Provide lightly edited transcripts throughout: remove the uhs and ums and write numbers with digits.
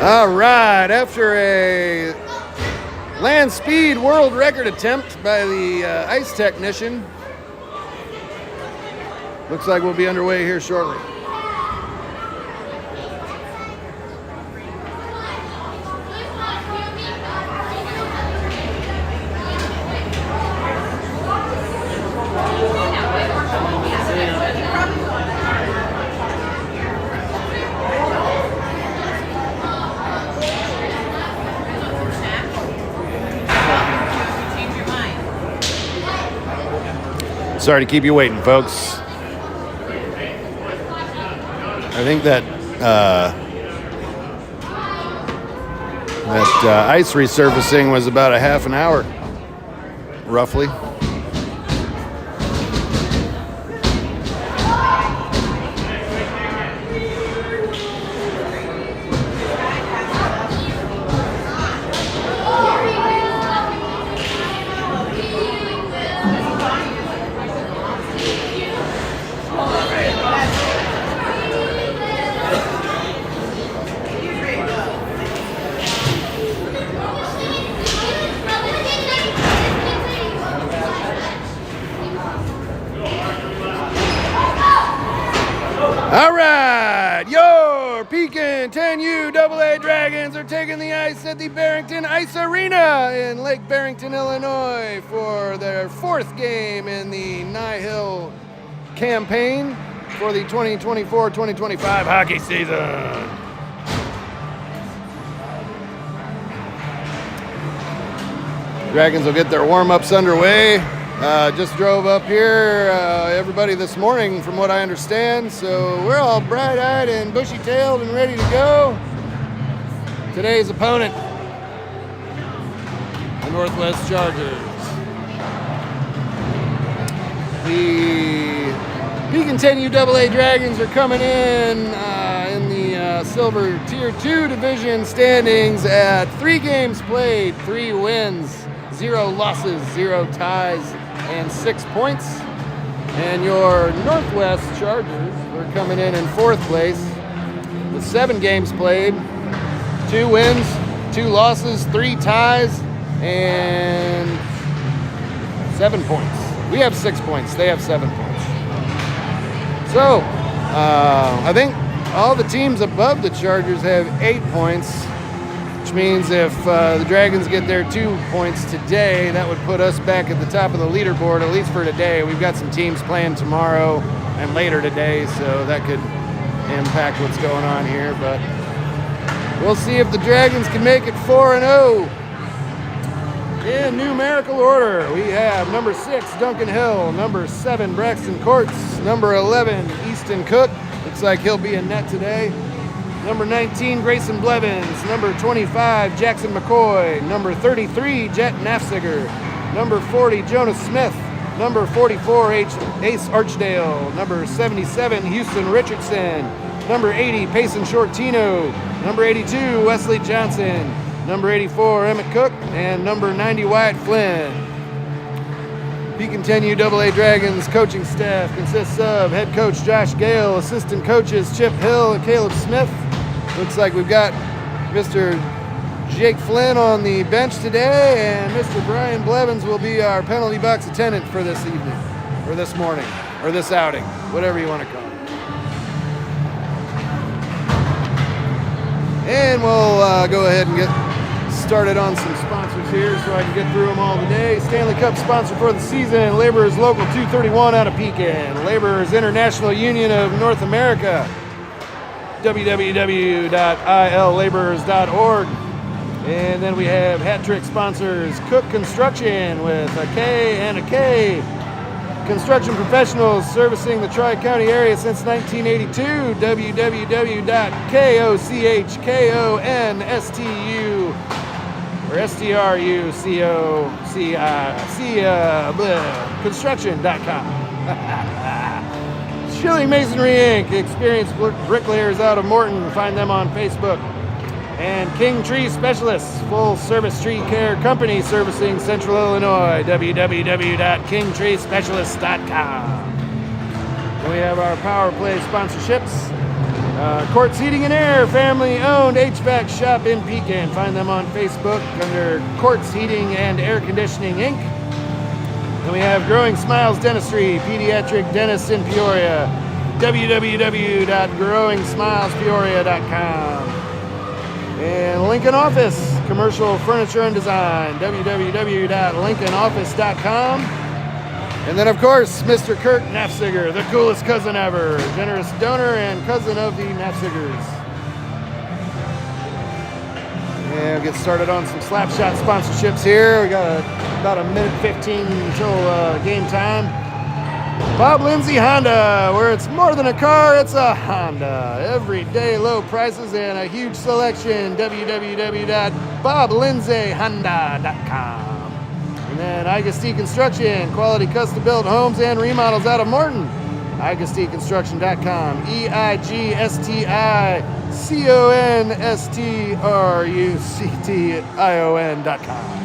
All right, after a land speed world record attempt by the ice technician, looks like we'll be underway here shortly. Sorry to keep you waiting, folks. I think that ice resurfacing was about a half an hour, roughly. All right, your Pekin 10U AA Dragons are taking the ice at the Barrington Ice Arena in Lake Barrington, Illinois for their fourth game in the NIHL campaign for the 2024-2025 hockey season. Dragons will get their warm-ups underway. Just drove up here, everybody this morning from what I understand, so we're all bright-eyed and bushy-tailed and ready to go. Today's opponent, the Northwest Chargers. The Pekin 10U AA Dragons are coming in the Silver Tier 2 Division standings at 3 games played, 3 wins, 0 losses, 0 ties, and 6 points. And your Northwest Chargers are coming in 4th place with 7 games played, 2 wins, 2 losses, 3 ties, and 7 points. We have 6 points, they have 7 points. So, I think all the teams above the Chargers have 8 points, which means if the Dragons get their 2 points today, that would put us back at the top of the leaderboard, at least for today. We've got some teams playing tomorrow and later today, so that could impact what's going on here. But we'll see if the Dragons can make it 4-0. In numerical order, we have number 6, Duncan Hill, number 7, Braxton Courts, number 11, Easton Cook. Looks like he'll be in net today. Number 19, Grayson Blevins. Number 25, Jackson McCoy. Number 33, Jet Nafziger. Number 40, Jonas Smith. Number 44, Ace Archdale. Number 77, Houston Richardson. Number 80, Payson Shortino. Number 82, Wesley Johnson. Number 84, Emmett Cook. And number 90, Wyatt Flynn. Pekin 10U AA Dragons coaching staff consists of head coach Josh Gale, assistant coaches Chip Hill and Caleb Smith. Looks like we've got Mr. Jake Flynn on the bench today, and Mr. Brian Blevins will be our penalty box attendant for this evening, or this morning, or this outing, whatever you want to call it. And we'll go ahead and get started on some sponsors here so I can get through them all today. Stanley Cup sponsor for the season, Laborers Local 231 out of Pekin. Laborers International Union of North America, www.ilaborers.org. And then we have hat trick sponsors, Cook Construction with a K and a K. Construction professionals servicing the Tri-County area since 1982, www.kochkonstu or struction.com. Schilling Masonry Inc., experienced bricklayers out of Morton. Find them on Facebook. And King Tree Specialists, full service tree care company servicing Central Illinois, www.kingtreespecialists.com. We have our Power Play sponsorships. Quartz Heating and Air, family-owned HVAC shop in Pekin. Find them on Facebook under Quartz Heating and Air Conditioning, Inc. Then we have Growing Smiles Dentistry, pediatric dentists in Peoria. www.growing-smilespeoria.com. And Lincoln Office, commercial furniture and design, www.lincolnoffice.com. And then, of course, Mr. Kurt Nafziger, the coolest cousin ever, generous donor and cousin of the Nafzigers. And we'll get started on some Slapshot sponsorships here. We got about a minute 15 until game time. Bob Lindsay Honda, where it's more than a car, it's a Honda. Everyday low prices and a huge selection, www.boblindsayhonda.com. And then Igasti Construction, quality custom-built homes and remodels out of Morton. Igasticonstruction.com, EIGSTICONSTRUCTION.com.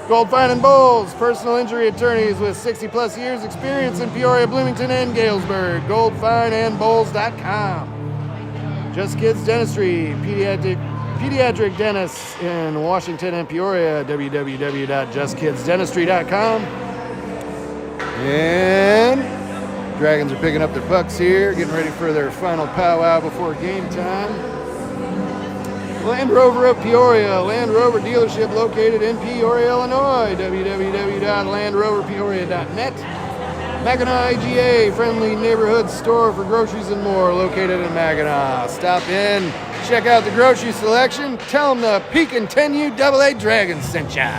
Goldfine and Bowles, personal injury attorneys with 60-plus years experience in Peoria, Bloomington, and Galesburg. Goldfineandbowles.com. Just Kids Dentistry, pediatric dentists in Washington and Peoria. www.justkidsdentistry.com. And Dragons are picking up their pucks here, getting ready for their final powwow before game time. Land Rover of Peoria, Land Rover dealership located in Peoria, Illinois. www.landroverpeoria.net. Mackinac IGA, friendly neighborhood store for groceries and more, located in Mackinac. Stop in, check out the grocery selection. Tell them the Pekin NIHL Dragons sent ya.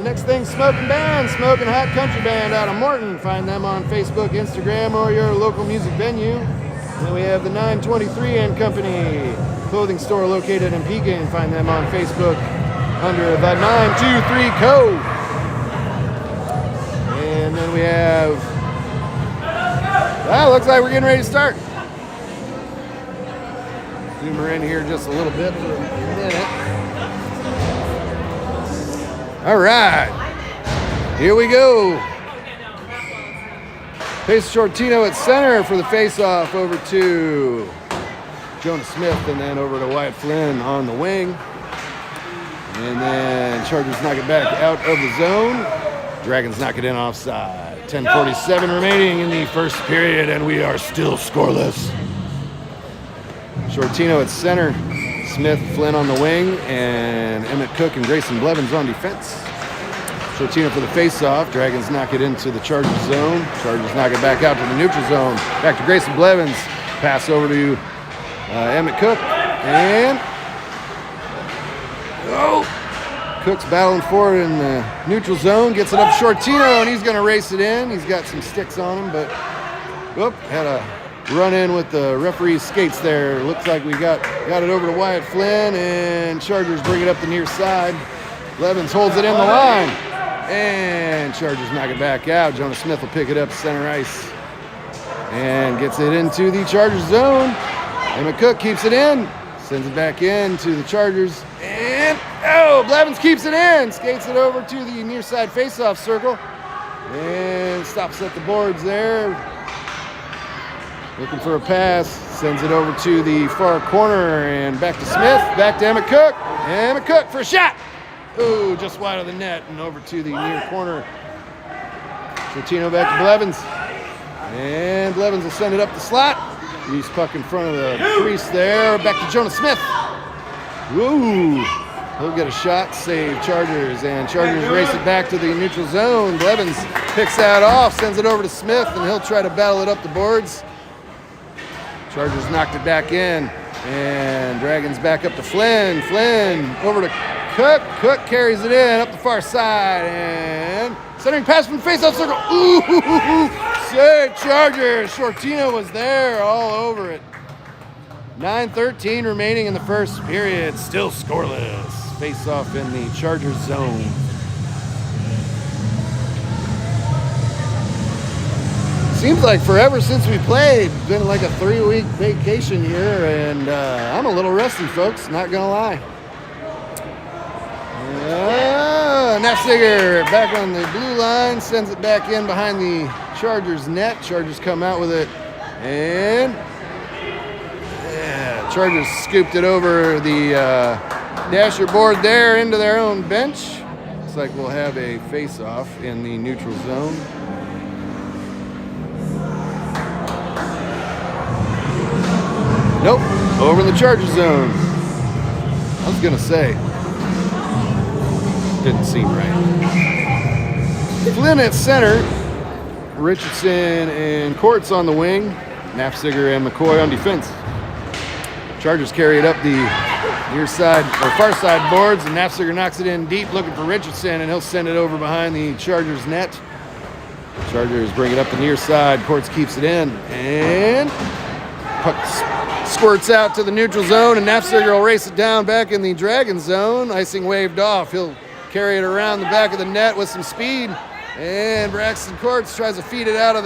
Next thing, Smoking Band, Smoking Hot Country Band out of Morton. Find them on Facebook, Instagram, or your local music venue. Then we have the 923 and Company, clothing store located in Pekin. Find them on Facebook under the 923 code. And then we have, looks like we're getting ready to start. Zoom her in here just a little bit for a minute. All right, here we go. Pace Shortino at center for the face-off, over to Jonah Smith, and then over to Wyatt Flynn on the wing. And then Chargers knock it back out of the zone. Dragons knock it in offside. 10:47 remaining in the first period, and we are still scoreless. Shortino at center, Smith, Flynn on the wing, and Emmett Cook and Grayson Blevins on defense. Shortino for the face-off. Dragons knock it into the Chargers zone. Chargers knock it back out to the neutral zone. Back to Grayson Blevins. Pass over to Emmett Cook. And Cook's battling for it in the neutral zone. Gets it up to Shortino, and he's going to race it in. He's got some sticks on him, but had a run in with the referee's skates there. Looks like we got it over to Wyatt Flynn, and Chargers bring it up the near side. Blevins holds it in the line. And Chargers knock it back out. Jonah Smith will pick it up center ice and gets it into the Chargers zone. Emmett Cook keeps it in, sends it back in to the Chargers. And, Blevins keeps it in, skates it over to the near side face-off circle. And stops at the boards there. Looking for a pass, sends it over to the far corner and back to Smith, back to Emmett Cook. Emmett Cook for a shot. Ooh, just wide of the net and over to the near corner. Shortino back to Blevins. And Blevins will send it up the slot. He's puck in front of the crease there. Back to Jonah Smith. Woo! He'll get a shot, save Chargers. And Chargers race it back to the neutral zone. Blevins picks that off, sends it over to Smith, and he'll try to battle it up the boards. Chargers knocked it back in. And Dragons back up to Flynn. Flynn over to Cook. Cook carries it in up the far side, and centering pass from the face-off circle. Ooh, save Chargers. Shortino was there all over it. 9:13 remaining in the first period. Still scoreless. Face-off in the Chargers zone. Seems like forever since we played. It's been like a 3-week vacation here, and I'm a little rusty, folks. Not gonna lie. Nafziger back on the blue line, sends it back in behind the Chargers net. Chargers come out with it And Chargers scooped it over the dasher board there into their own bench. Looks like we'll have a face-off in the neutral zone. Nope, over in the Charger zone. I was gonna say, didn't seem right. Flynn at center, Richardson and Courts on the wing, Knapziger and McCoy on defense. Chargers carry it up the near side or far side boards, and Knapziger knocks it in deep, looking for Richardson, and he'll send it over behind the Chargers net. Chargers bring it up the near side. Courts keeps it in, and puck squirts out to the neutral zone, and Knapziger will race it down back in the Dragon zone. Icing waved off. He'll carry it around the back of the net with some speed, and Braxton Courts tries to feed it out of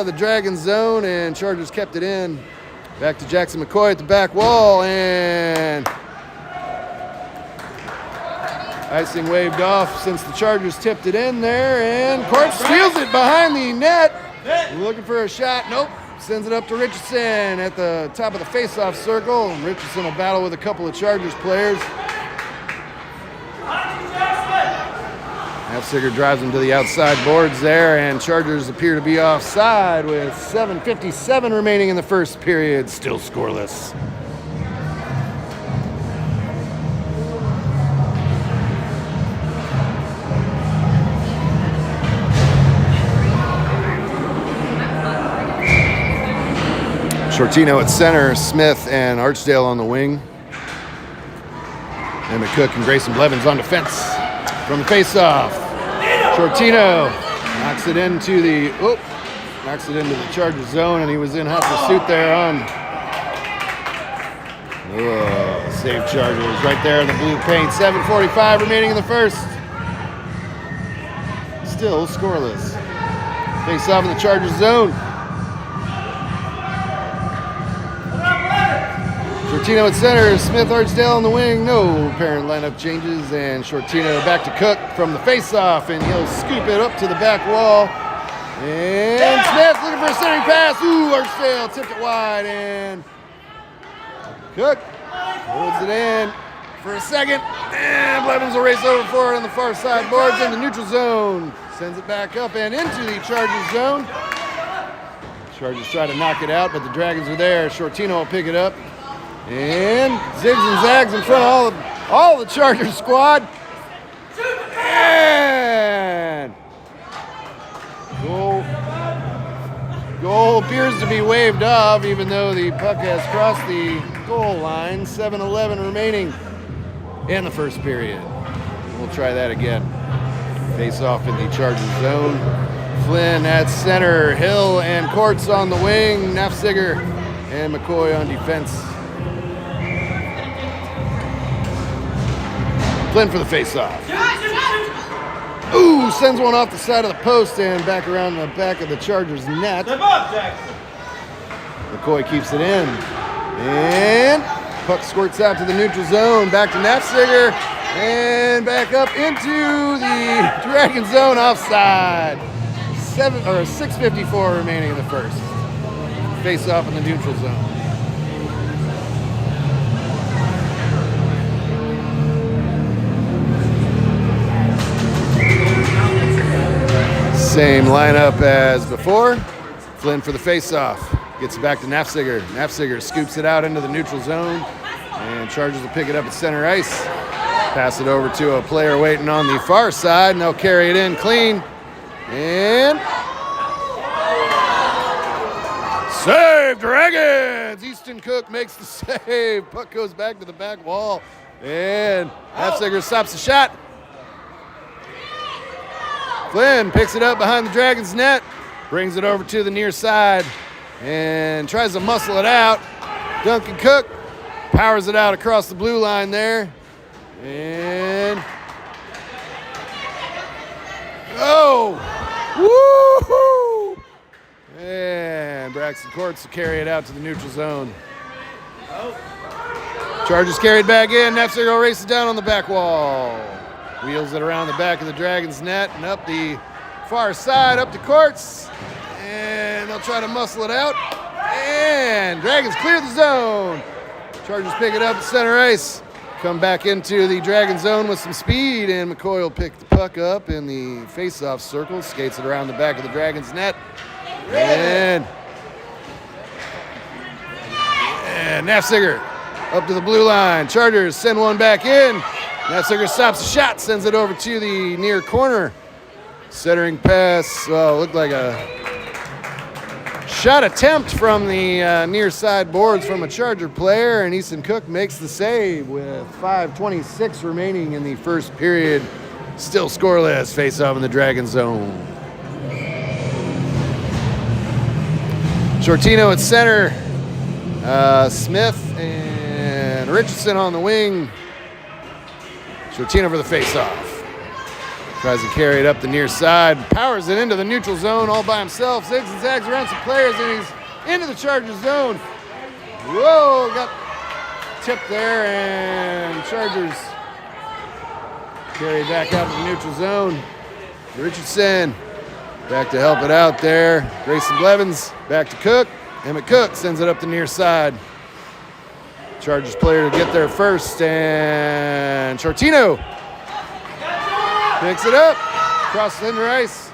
the Dragon zone, and Chargers kept it in. Back to Jackson McCoy at the back wall, and icing waved off since the Chargers tipped it in there, and Courts steals it behind the net. Looking for a shot. Nope. Sends it up to Richardson at the top of the face-off circle. And Richardson will battle with a couple of Chargers players. Knapziger drives him to the outside boards there, and Chargers appear to be offside with 7:57 remaining in the first period. Still scoreless. Shortino at center, Smith and Archdale on the wing. Emmett Cook and Grayson Blevins on defense. From the face-off, Shortino knocks it into the Charger zone, and he was in hot pursuit there on. Save Chargers right there in the blue paint. 7:45 remaining in the first. Still scoreless. Face-off in the Charger zone. Shortino at center, Smith, Archdale on the wing. No apparent lineup changes, and Shortino back to Cook from the face-off, and he'll scoop it up to the back wall. And Smith looking for a centering pass. Ooh, Archdale tipped it wide, and Cook holds it in for a second, and Blevins will race over for it on the far side boards in the neutral zone. Sends it back up and into the Chargers zone. Chargers try to knock it out, but the Dragons are there. Shortino will pick it up. And zigs and zags in front of all the Chargers squad. And goal appears to be waved off, even though the puck has crossed the goal line. 7:11 remaining in the first period. We'll try that again. Face off in the Chargers zone. Flynn at center, Hill and Courts on the wing, Knapziger and McCoy on defense. Flynn for the face-off. Ooh, sends one off the side of the post and back around the back of the Chargers net. McCoy keeps it in. And puck squirts out to the neutral zone. Back to Knapziger. And back up into the Dragon zone offside. 6:54 remaining in the first. Face-off in the neutral zone. Same lineup as before. Flynn for the face-off. Gets it back to Knapziger. Knapziger scoops it out into the neutral zone, and Chargers will pick it up at center ice. Pass it over to a player waiting on the far side, and they'll carry it in clean. And save Dragons! Easton Cook makes the save. Puck goes back to the back wall, and Knapziger stops the shot. Flynn picks it up behind the Dragons net, brings it over to the near side, and tries to muscle it out. Duncan Cook powers it out across the blue line there. And woo-hoo! And Braxton Courts will carry it out to the neutral zone. Chargers carried back in. Knapziger will race it down on the back wall. Wheels it around the back of the Dragons net and up the far side, up to Courts. And they'll try to muscle it out. And Dragons clear the zone. Chargers pick it up at center ice. Come back into the Dragon zone with some speed, and McCoy will pick the puck up in the face-off circle, skates it around the back of the Dragons net. And Nafziger up to the blue line. Chargers send one back in. Nafziger stops the shot, sends it over to the near corner. Centering pass, looked like a shot attempt from the near side boards from a Charger player, and Easton Cook makes the save with 5:26 remaining in the first period. Still scoreless, face off in the Dragon zone. Shortino at center, Smith and Richardson on the wing. Shortino for the face-off. Tries to carry it up the near side, powers it into the neutral zone all by himself, zigs and zags around some players, and he's into the Chargers zone. Whoa, got tipped there, and Chargers carry back out to the neutral zone. Richardson back to help it out there. Grayson Blevins back to Cook. Emmett Cook sends it up the near side. Chargers player to get there first, and Shortino picks it up, across center ice,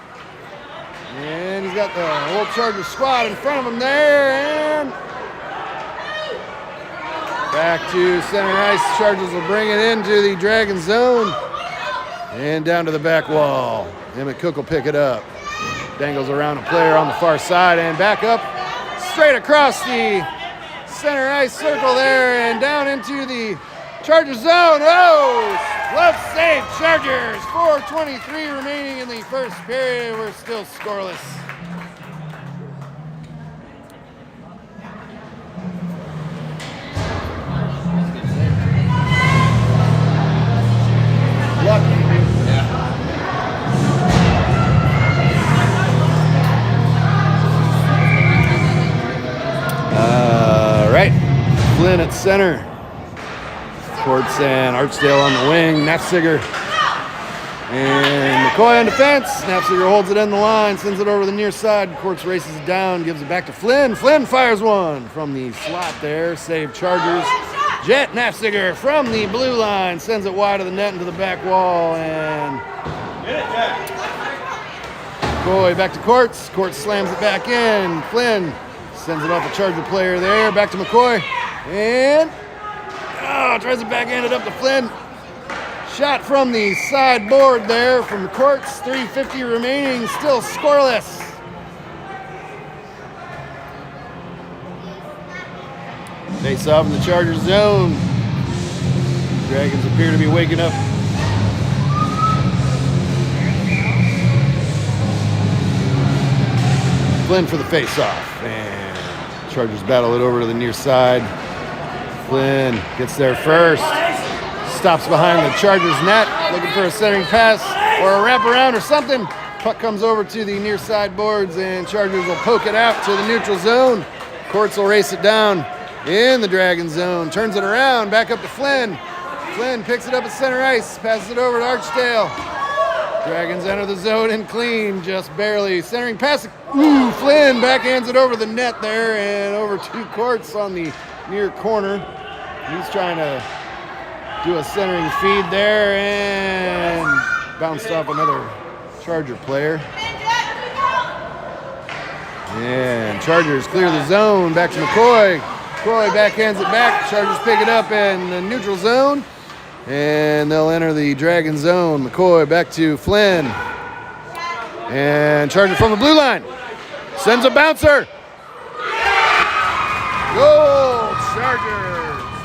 and he's got the whole Chargers squad in front of him there, and back to center ice. Chargers will bring it into the Dragon zone, and down to the back wall. Emmett Cook will pick it up, dangles around a player on the far side, and back up, straight across the center ice circle there, and down into the Charger zone. Oh, left save, Chargers. 4:23 remaining in the first period. We're still scoreless. Luck. Right. Flynn at center. Courts and Archdale on the wing. Nafziger and McCoy on defense. Nafziger holds it in the line, sends it over the near side. Courts races it down, gives it back to Flynn. Flynn fires one from the slot there. Save Chargers. Jet Nafziger from the blue line sends it wide of the net into the back wall. And McCoy back to Courts. Courts slams it back in. Flynn sends it off a Charger player there. Back to McCoy. And tries to backhand it up to Flynn. Shot from the sideboard there from the Courts. 3:50 remaining, still scoreless. Face off in the Charger zone. Dragons appear to be waking up. Flynn for the face off, and Chargers battle it over to the near side. Flynn gets there first, stops behind the Chargers net, looking for a centering pass or a wraparound or something. Puck comes over to the near side boards, and Chargers will poke it out to the neutral zone. Courts will race it down in the Dragon zone, turns it around, back up to Flynn. Flynn picks it up at center ice, passes it over to Archdale. Dragons enter the zone and clean, just barely. Centering pass, Flynn backhands it over the net there and over to Courts on the near corner. He's trying to do a centering feed there and bounced off another Charger player. And Chargers clear the zone, back to McCoy. McCoy backhands it back, Chargers pick it up in the neutral zone, and they'll enter the Dragon zone. McCoy back to Flynn. And Charger from the blue line. Sends a bouncer. Goal, Chargers.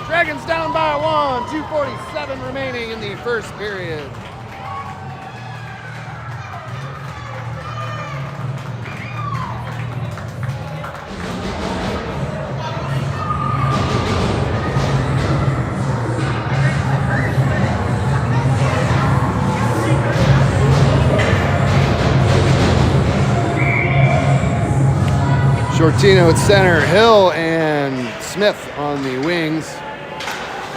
Dragons down by one. 2:47 remaining in the first period. Shortino at center, Hill and Smith on the wings.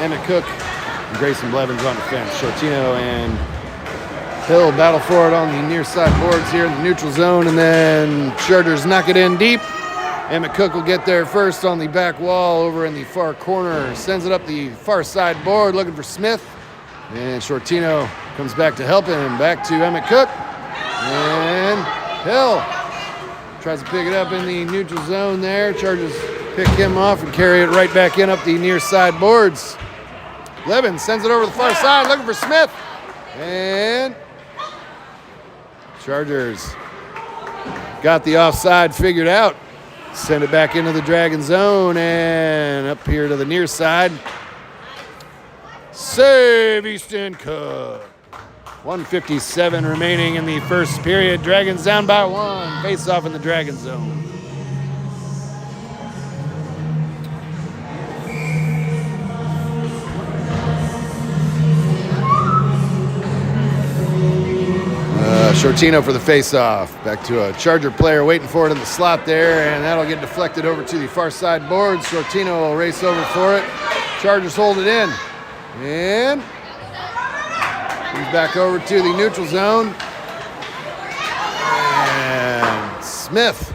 Emmett Cook and Grayson Blevins on defense. Shortino and Hill battle for it on the near side boards here in the neutral zone, and then Chargers knock it in deep. Emmett Cook will get there first on the back wall over in the far corner. Sends it up the far side board looking for Smith. And Shortino comes back to help him. Back to Emmett Cook. And Hill tries to pick it up in the neutral zone there. Chargers pick him off and carry it right back in up the near side boards. Levin sends it over the far side looking for Smith. And Chargers got the offside figured out. Send it back into the Dragon zone and up here to the near side. Save Easton Cook. 1:57 remaining in the first period. Dragons down by 1. Face off in the Dragon zone. Shortino for the face-off. Back to a Charger player waiting for it in the slot there, and that'll get deflected over to the far side boards. Shortino will race over for it. Chargers hold it in. And he's back over to the neutral zone. And Smith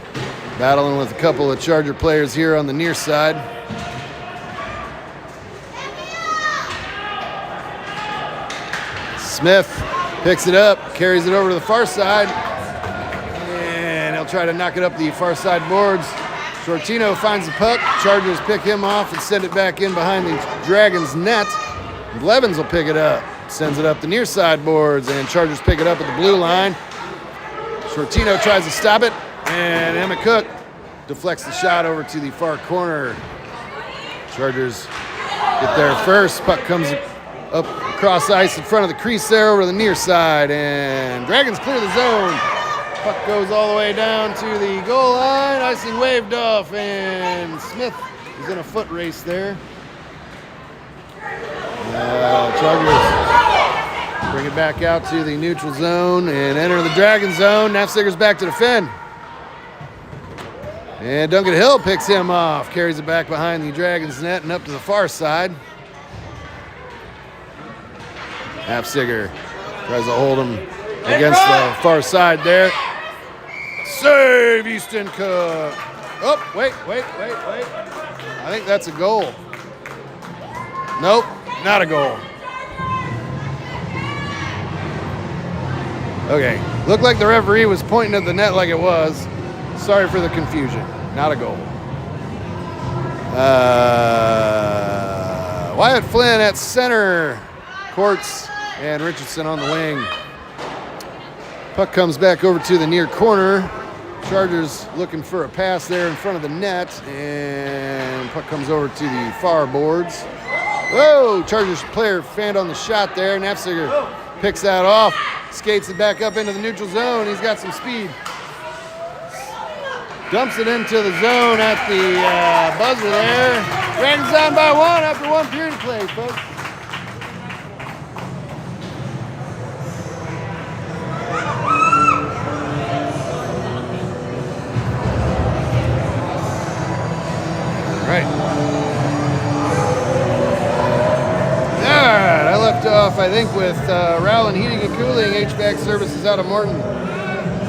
battling with a couple of Charger players here on the near side. Smith picks it up, carries it over to the far side, and he'll try to knock it up the far side boards. Shortino finds the puck. Chargers pick him off and send it back in behind the Dragons' net. Blevins will pick it up, sends it up the near side boards, and Chargers pick it up at the blue line. Shortino tries to stop it, and Emmett Cook deflects the shot over to the far corner. Chargers get there first. Puck comes up across ice in front of the crease there over the near side, and Dragons clear the zone. Puck goes all the way down to the goal line. Icing waved off, and Smith is in a foot race there. Chargers bring it back out to the neutral zone and enter the Dragon zone. Nafziger's back to defend. And Duncan Hill picks him off, carries it back behind the Dragons net and up to the far side. Nafziger tries to hold him against the far side there. Save Easton Cook. Oh, wait. I think that's a goal. Nope, not a goal. Okay, looked like the referee was pointing at the net like it was. Sorry for the confusion. Not a goal. Wyatt Flynn at center. Courts and Richardson on the wing. Puck comes back over to the near corner. Chargers looking for a pass there in front of the net, and puck comes over to the far boards. Whoa! Chargers player fanned on the shot there. Nafziger picks that off, skates it back up into the neutral zone. He's got some speed. Dumps it into the zone at the buzzer there. Dragons down by 1 after 1 period of play, folks. Alright, I left off, I think, with Rowland Heating and Cooling, HVAC services out of Morton.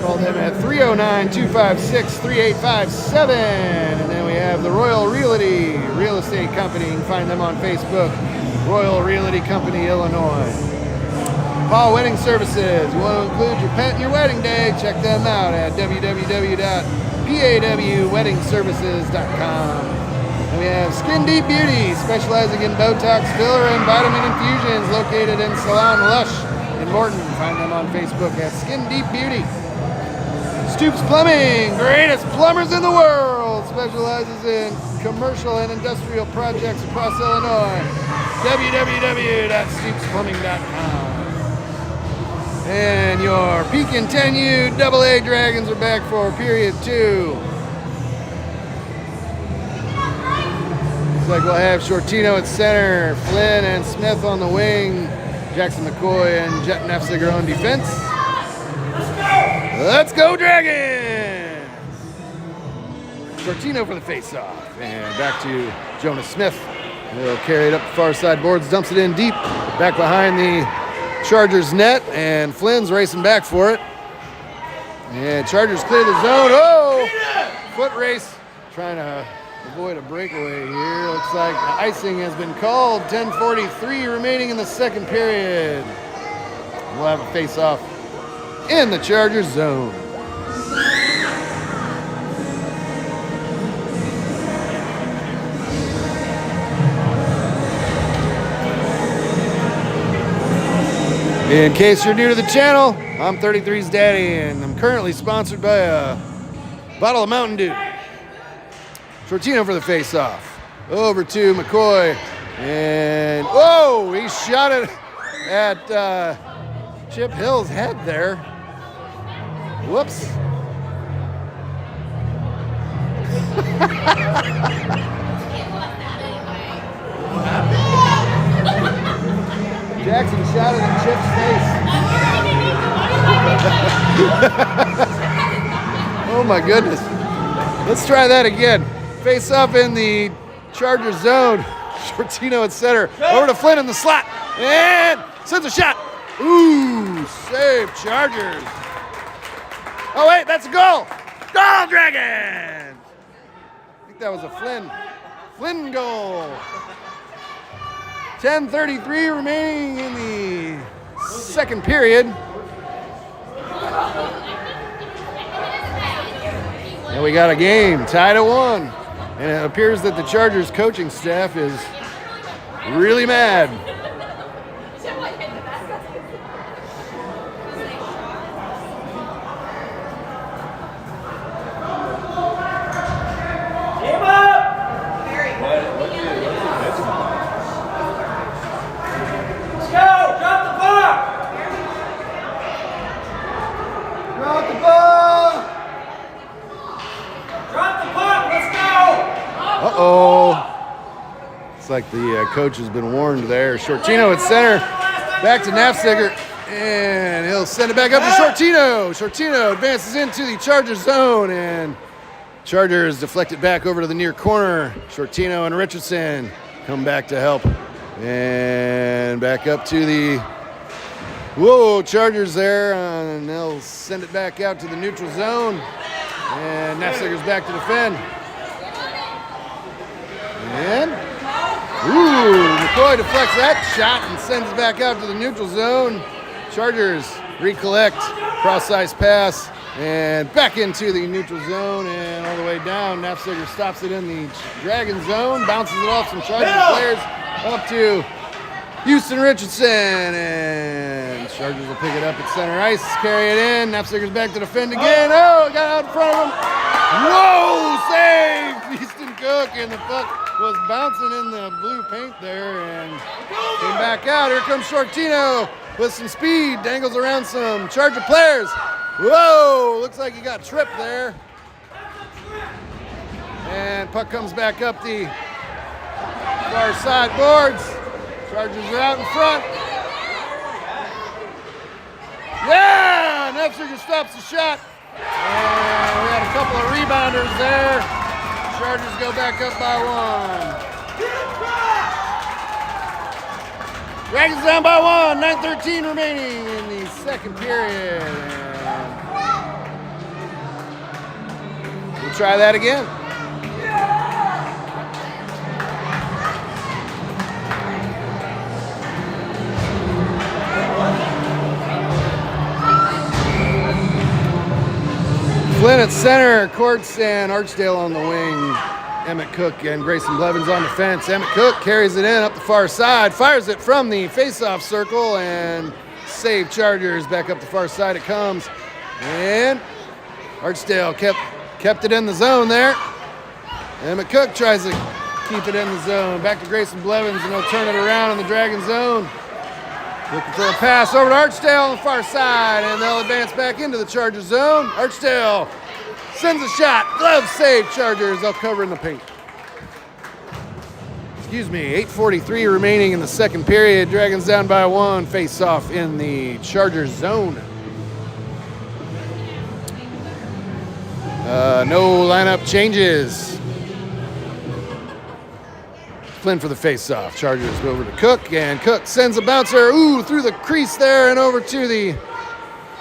Call them at 309-256-3857. And then we have the Royal Realty Real Estate Company. You can find them on Facebook, Royal Realty Company, Illinois. Paul Wedding Services. You want to include your pet in your wedding day? Check them out at www.pawweddingservices.com. And we have Skin Deep Beauty, specializing in Botox, filler, and vitamin infusions, located in Salon Lush in Morton. Find them on Facebook at Skin Deep Beauty. Stoops Plumbing, greatest plumbers in the world, specializes in commercial and industrial projects across Illinois. www.stoopsplumbing.com. And your Pekin 10U AA Dragons are back for period 2. Looks like we'll have Shortino at center, Flynn and Smith on the wing, Jackson McCoy and Jet Nafziger on defense. Let's go Dragons! Shortino for the face-off, and back to Jonas Smith. He'll carry it up the far side boards, dumps it in deep, back behind the Chargers net, and Flynn's racing back for it. And Chargers clear the zone. Oh! Foot race. Trying to avoid a breakaway here. Looks like icing has been called. 10:43 remaining in the second period. We'll have a face-off in the Chargers zone. In case you're new to the channel, I'm 33's daddy, and I'm currently sponsored by a bottle of Mountain Dew. Shortino for the face-off. Over to McCoy, and whoa, he shot it at Chip Hill's head there. Whoops. Jackson shot it in Chip's face. Oh my goodness. Let's try that again. Face up in the Charger zone. Shortino at center. Over to Flynn in the slot. And sends a shot. Ooh, save Chargers. Oh wait, that's a goal. Goal, Dragons! I think that was a Flynn goal. 10:33 remaining in the second period. And we got a game tied at 1. And it appears that the Chargers coaching staff is really mad. Looks like the coach has been warned there. Shortino at center. Back to Nafziger. And he'll send it back up to Shortino. Shortino advances into the Chargers zone. And Chargers deflect it back over to the near corner. Shortino and Richardson come back to help. And back up to the Chargers there. And they'll send it back out to the neutral zone. And Nafziger's back to defend. And McCoy deflects that shot and sends it back out to the neutral zone. Chargers recollect, cross-ice pass, and back into the neutral zone and all the way down. Nafziger stops it in the Dragon zone, bounces it off some Chargers players up to Houston Richardson, and Chargers will pick it up at center ice, carry it in. Nafziger's back to defend again. Oh, got out in front of him. Whoa, save! Houston Cook, and the puck was bouncing in the blue paint there and came back out. Here comes Shortino with some speed, dangles around some Charger players. Whoa, looks like he got tripped there. And puck comes back up the far side boards. Chargers are out in front. Yeah, Nafziger stops the shot. And we had a couple of rebounders there. Chargers go back up by 1. Dragons down by 1. 9:13 remaining in the second period. And we'll try that again. Flynn at center, Courts and Archdale on the wing. Emmett Cook and Grayson Blevins on defense. Emmett Cook carries it in up the far side, fires it from the face-off circle, and save Chargers. Back up the far side it comes. And Archdale kept it in the zone there. Emmett Cook tries to keep it in the zone. Back to Grayson Blevins, and they'll turn it around in the Dragon zone. Looking for a pass over to Archdale on the far side, and they'll advance back into the Charger zone. Archdale sends a shot. Glove save, Chargers. They'll cover in the paint. Excuse me, 8:43 remaining in the second period. Dragons down by 1. Face off in the Charger zone. No lineup changes. Flynn for the face-off. Chargers go over to Cook, and Cook sends a bouncer, through the crease there and over to the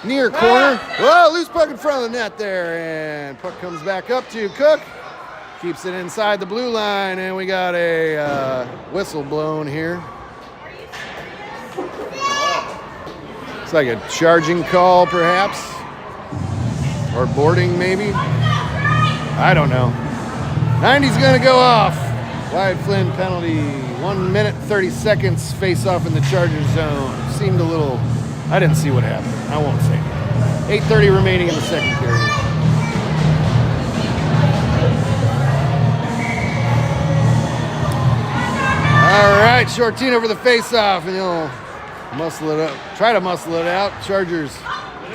near corner. Whoa, loose puck in front of the net there, and puck comes back up to Cook. Keeps it inside the blue line, and we got a whistle blown here. It's like a charging call, perhaps, or boarding, maybe. I don't know. 90's gonna go off. Wyatt Flynn penalty. 1 minute 30 seconds. Face off in the Chargers zone. Seemed a little. I didn't see what happened. I won't say. 8:30 remaining in the second period. All right, Shortino for the face-off, and he'll muscle it up. Try to muscle it out. Chargers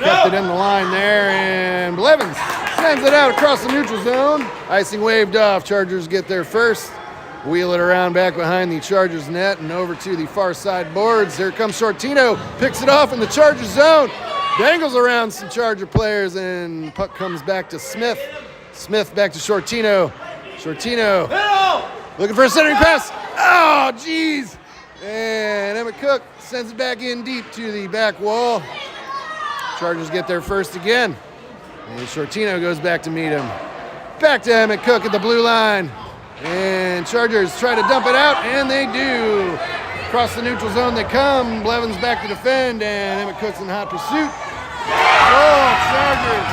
kept it in the line there, and Blevins sends it out across the neutral zone. Icing waved off. Chargers get there first. Wheel it around back behind the Chargers net and over to the far side boards. Here comes Shortino. Picks it off in the Chargers zone. Dangles around some Charger players, and puck comes back to Smith. Smith back to Shortino. Shortino looking for a centering pass. Oh, geez. And Emmett Cook sends it back in deep to the back wall. Chargers get there first again. And Shortino goes back to meet him. Back to Emmett Cook at the blue line. And Chargers try to dump it out, and they do. Across the neutral zone they come. Blevins back to defend, and Emmett Cook's in hot pursuit. Oh, Chargers.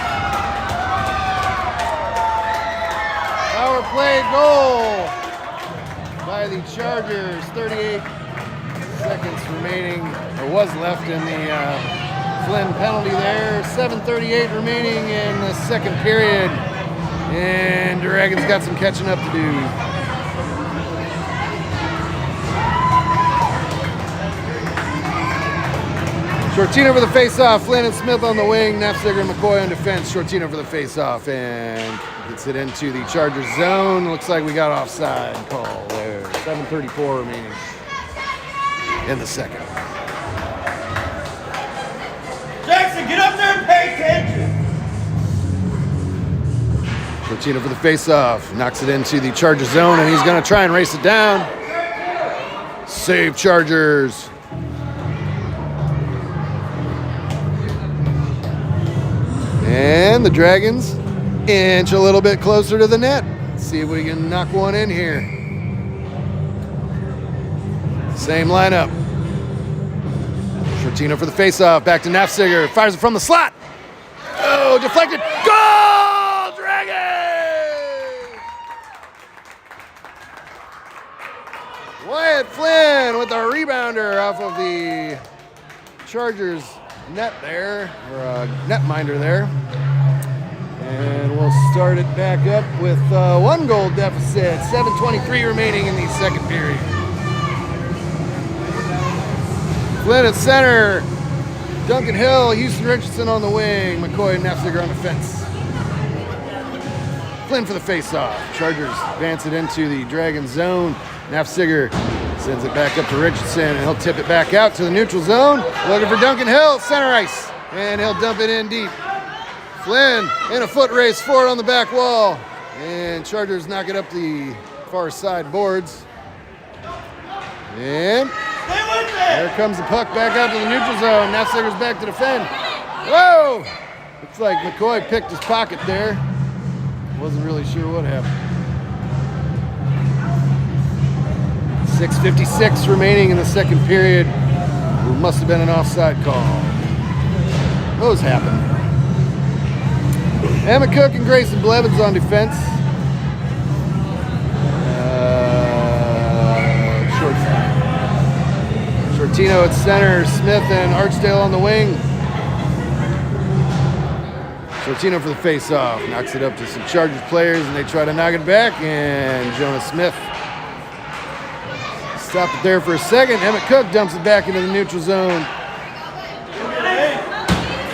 Power play goal by the Chargers. 38 seconds remaining, or was left in the Flynn penalty there. 7:38 remaining in the second period. And Dragons got some catching up to do. Shortino for the face-off. Flynn and Smith on the wing. Nafziger and McCoy on defense. Shortino for the face-off and gets it into the Chargers zone. Looks like we got offside call there. 7:34 remaining in the second. Jackson, get up there and pay attention. Shortino for the face-off. Knocks it into the Chargers zone, and he's going to try and race it down. Save Chargers. And the Dragons inch a little bit closer to the net. See if we can knock one in here. Same lineup. Shortino for the face-off. Back to Nafziger. Fires it from the slot. Oh, deflected. Goal! Dragons! Wyatt Flynn with a rebounder off of the Chargers net there, or netminder there. And we'll start it back up with 1 goal deficit. 7:23 remaining in the second period. Flynn at center. Duncan Hill, Houston Richardson on the wing. McCoy and Nafziger on defense. Flynn for the face-off. Chargers advance it into the Dragon zone. Nafziger sends it back up to Richardson, and he'll tip it back out to the neutral zone. Looking for Duncan Hill, center ice, and he'll dump it in deep. Flynn in a foot race for it on the back wall, and Chargers knock it up the far side boards. And there comes the puck back out to the neutral zone. Nafziger's back to defend. Whoa! Looks like McCoy picked his pocket there. Wasn't really sure what happened. 6:56 remaining in the second period. It must have been an offside call. Those happen. Emmett Cook and Grayson Blevins on defense. Shortino at center. Smith and Archdale on the wing. Shortino for the face-off. Knocks it up to some Chargers players, and they try to knock it back, and Jonas Smith stopped it there for a second. Emmett Cook dumps it back into the neutral zone.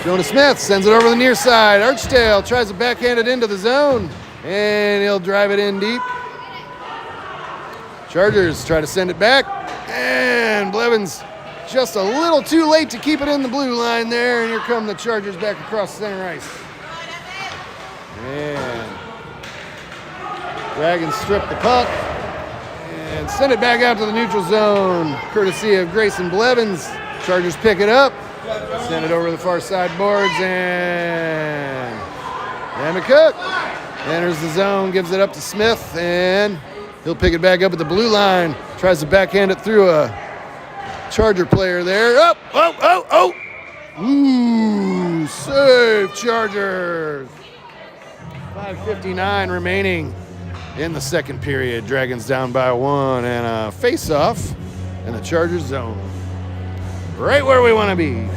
Jonas Smith sends it over the near side. Archdale tries to backhand it into the zone, and he'll drive it in deep. Chargers try to send it back, and Blevins just a little too late to keep it in the blue line there, and here come the Chargers back across center ice. And Dragons strip the puck, And send it back out to the neutral zone, courtesy of Grayson Blevins. Chargers pick it up, send it over the far side boards, and Emmett Cook enters the zone, gives it up to Smith, and he'll pick it back up at the blue line. Tries to backhand it through a Charger player there. Oh! Ooh, save Chargers. 5:59 remaining in the second period. Dragons down by 1, and a face-off in the Chargers zone. Right where we want to be.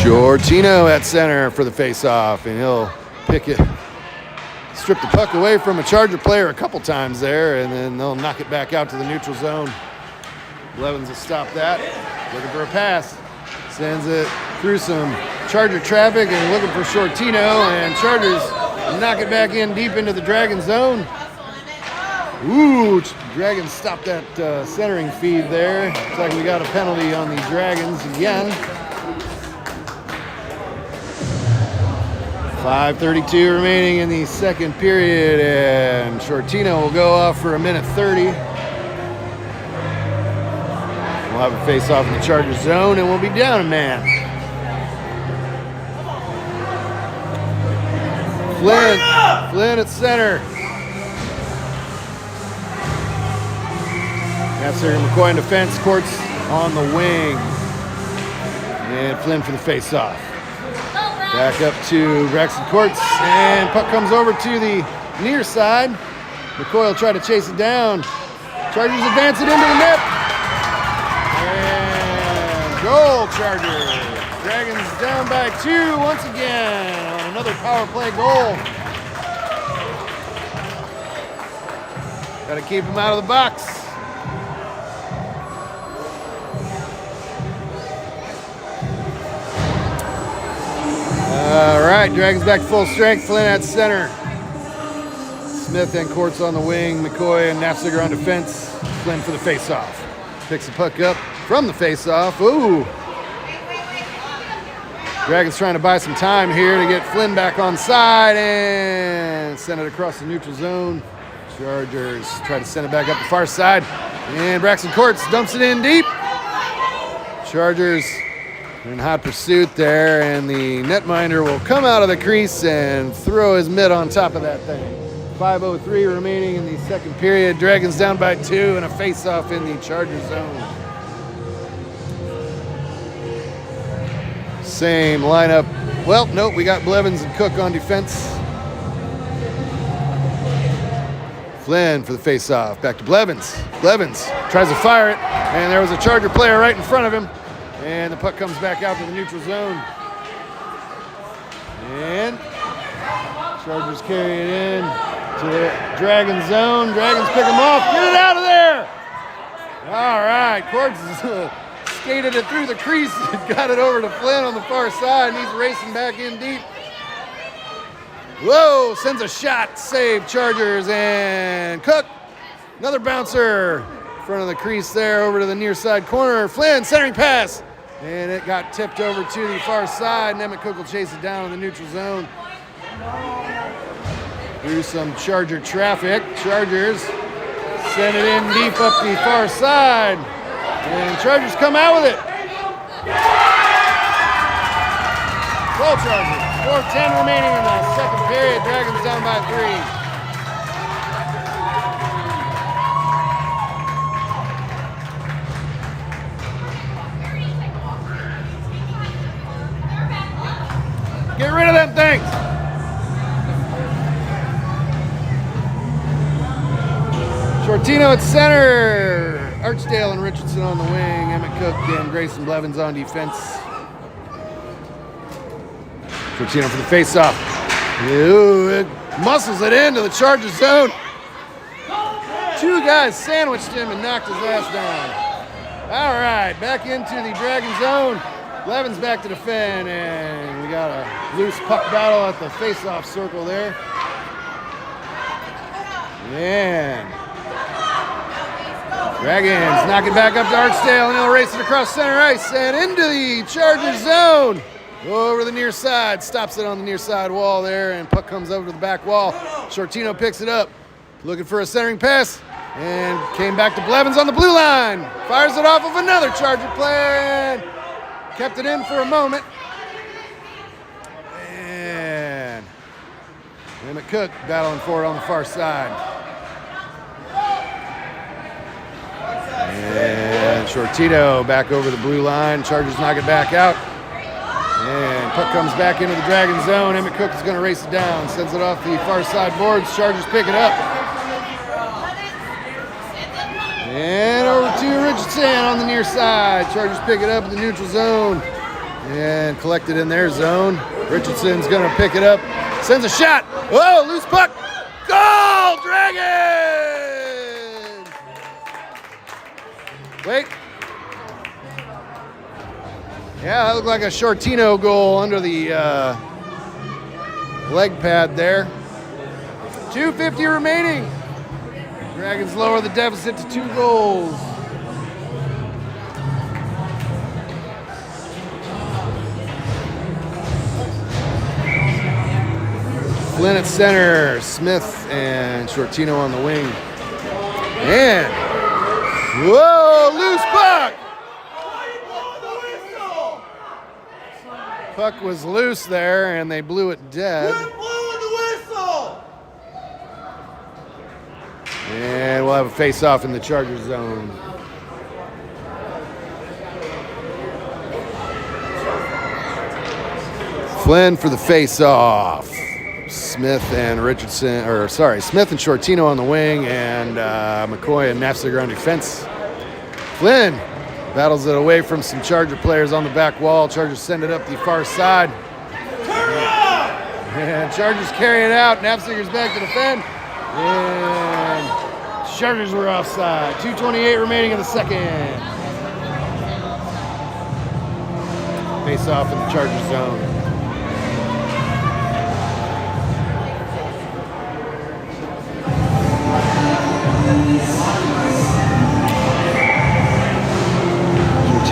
Shortino at center for the face-off, and he'll strip the puck away from a Charger player a couple times there, and then they'll knock it back out to the neutral zone. Blevins will stop that, looking for a pass. Sends it through some Charger traffic and looking for Shortino, and Chargers knock it back in deep into the Dragon zone. Ooh, Dragons stopped that centering feed there. Looks like we got a penalty on the Dragons again. 5:32 remaining in the second period, and Shortino will go off for 1:30. We'll have a face-off in the Chargers zone, and we'll be down a man. Flynn at center. After McCoy in defense, Courts on the wing. And Flynn for the face-off. Back up to Braxton Courts, and puck comes over to the near side. McCoy will try to chase it down. Chargers advance it into the net. And goal, Chargers. Dragons down by 2 once again on another power play goal. Got to keep them out of the box. All right, Dragons back to full strength. Flynn at center. Smith and Courts on the wing. McCoy and Nafziger on defense. Flynn for the face-off. Picks the puck up from the face-off. Ooh. Dragons trying to buy some time here to get Flynn back on side and send it across the neutral zone. Chargers try to send it back up the far side. And Braxton Courts dumps it in deep. Chargers in hot pursuit there, and the netminder will come out of the crease and throw his mitt on top of that thing. 5:03 remaining in the second period. Dragons down by 2 and a face-off in the Charger zone. Same lineup. Well, nope, we got Blevins and Cook on defense. Flynn for the face-off. Back to Blevins. Blevins tries to fire it, and there was a Charger player right in front of him. And the puck comes back out to the neutral zone. And Chargers carry it in to the Dragon zone. Dragons pick him off. Get it out of there! All right, Courts skated it through the crease and got it over to Flynn on the far side, and he's racing back in deep. Whoa, sends a shot. Save Chargers, and Cook, another bouncer. In front of the crease there, over to the near side corner. Flynn, centering pass. And it got tipped over to the far side, and Emmett Cook will chase it down in the neutral zone. Through some Charger traffic. Chargers send it in deep up the far side. And Chargers come out with it. Goal Chargers. 4:10 remaining in the second period. Dragons down by 3. Get rid of them things. Shortino at center. Archdale and Richardson on the wing. Emmett Cook and Grayson Blevins on defense. Shortino for the face-off. It muscles it into the Charger zone. 2 guys sandwiched him and knocked his ass down. All right, back into the Dragon zone. Blevins back to defend, and we got a loose puck battle at the face-off circle there. And Dragons knock it back up to Archdale, and he'll race it across center ice and into the Chargers zone. Over the near side, stops it on the near side wall there, and puck comes over to the back wall. Shortino picks it up, looking for a centering pass, and came back to Blevins on the blue line. Fires it off of another Charger player, and kept it in for a moment. And Emmett Cook battling for it on the far side. And Shortino back over the blue line. Chargers knock it back out. And puck comes back into the Dragon zone. Emmett Cook is going to race it down. Sends it off the far side boards. Chargers pick it up. And over to Richardson on the near side. Chargers pick it up in the neutral zone. And collect it in their zone. Richardson's going to pick it up. Sends a shot. Whoa, loose puck. Goal, Dragons! Wait. Yeah, that looked like a Shortino goal under the leg pad there. 2:50 remaining. Dragons lower the deficit to 2 goals. Flynn at center, Smith and Shortino on the wing. And, whoa, loose puck! Puck was loose there, and they blew it dead. Quit blowing the whistle! And we'll have a face-off in the Charger zone. Flynn for the face-off. Smith and Smith and Shortino on the wing, and McCoy and Nafziger on defense. Flynn battles it away from some Charger players on the back wall. Chargers send it up the far side. And Chargers carry it out. Nafziger's back to defend. And Chargers were offside. 2:28 remaining in the second. Face off in the Charger zone.